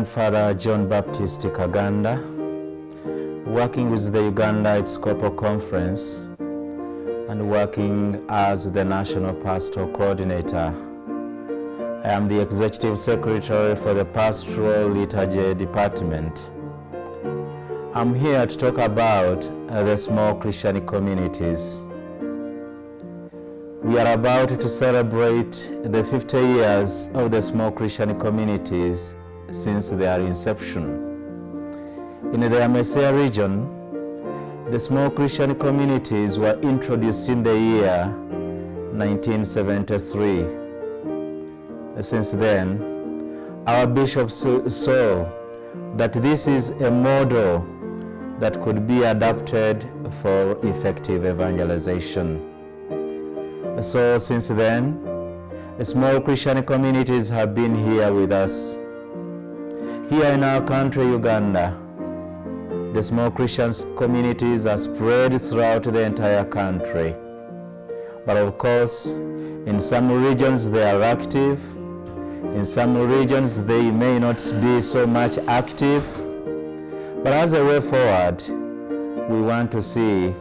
Reverend Father John Baptist Kaganda, working with the Uganda Episcopal Conference and working as the National Pastoral Coordinator. I am the Executive Secretary for the Pastoral Liturgy Department. I'm here to talk about the small Christian communities. We are about to celebrate the 50 years of the small Christian communities since their inception. In the Amasia region, the small Christian communities were introduced in the year 1973. Since then, our bishops saw that this is a model that could be adapted for effective evangelization. So since then, the small Christian communities have been here with us. Here in our country, Uganda, the small Christian communities are spread throughout the entire country. But of course, in some regions they are active. In some regions they may not be so much active. But as a way forward, we want to see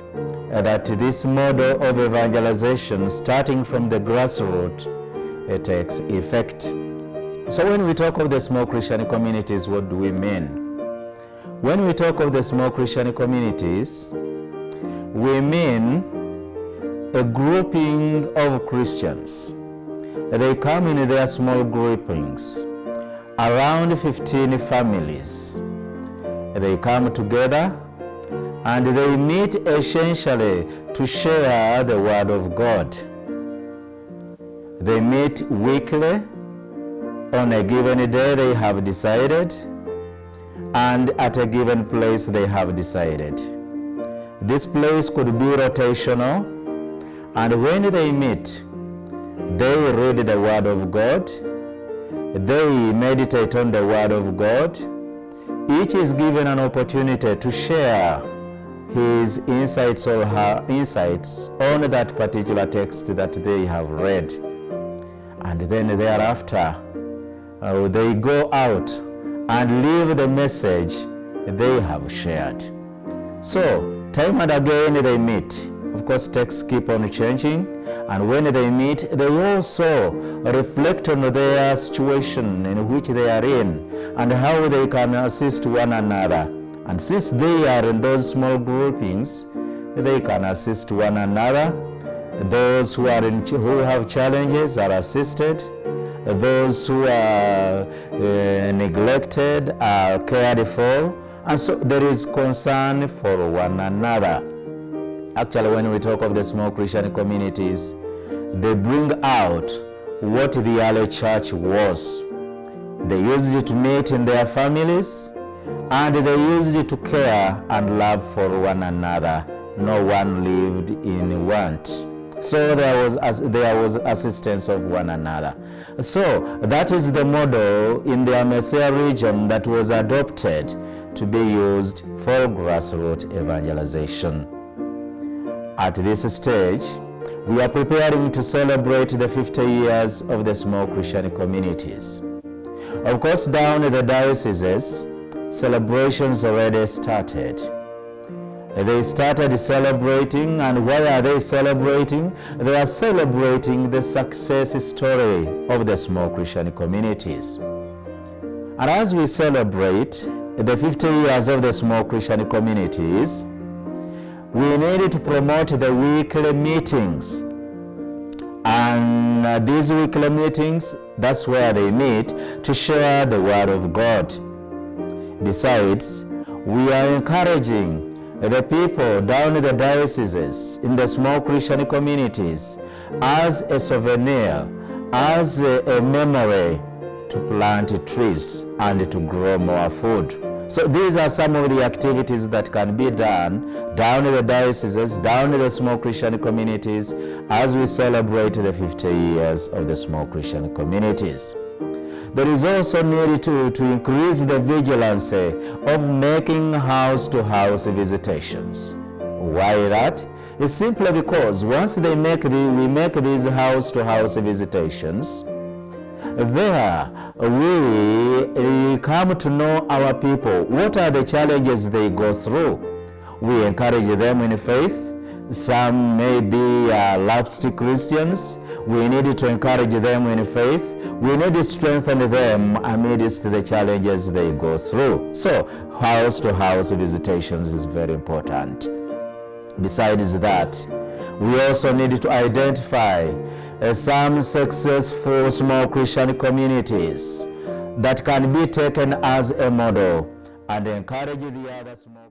that this model of evangelization, starting from the grassroots, it takes effect. So when we talk of the small Christian communities, what do we mean? When we talk of the small Christian communities, we mean a grouping of Christians. They come in their small groupings, around 15 families. They come together and they meet essentially to share the Word of God. They meet weekly on a given day they have decided, and at a given place they have decided. This place could be rotational, and when they meet, they read the Word of God, they meditate on the Word of God. Each is given an opportunity to share his insights or her insights on that particular text that they have read. And then thereafter, they go out and leave the message they have shared. So, time and again they meet. Of course, texts keep on changing, and when they meet, they also reflect on their situation in which they are in and how they can assist one another. And since they are in those small groupings, they can assist one another. Those who have challenges are assisted. Those who are neglected are cared for. And so there is concern for one another. Actually, when we talk of the small Christian communities, they bring out what the early church was. They used it to meet in their families, and they used it to care and love for one another. No one lived in want. So there was assistance of one another. So that is the model in the Amasia region that was adopted to be used for grassroots evangelization. At this stage, we are preparing to celebrate the 50 years of the small Christian communities. Of course, down in the dioceses, celebrations already started. They started celebrating, and why are they celebrating? They are celebrating the success story of the small Christian communities. And as we celebrate the 50 years of the small Christian communities, we need to promote the weekly meetings. And these weekly meetings, that's where they meet to share the Word of God. Besides, we are encouraging the people down in the dioceses, in the small Christian communities, as a souvenir, as a memory, to plant trees and to grow more food. So these are some of the activities that can be done down in the dioceses, down in the small Christian communities, as we celebrate the 50 years of the small Christian communities. There is also need to increase the vigilance of making house-to-house visitations. Why that? It's simply because once we make these house-to-house visitations, there we come to know our people. What are the challenges they go through? We encourage them in faith. Some may be lapsed Christians. We need to encourage them in faith. We need to strengthen them amidst the challenges they go through. So, house-to-house visitations is very important. Besides that, we also need to identify some successful small Christian communities that can be taken as a model and encourage the other small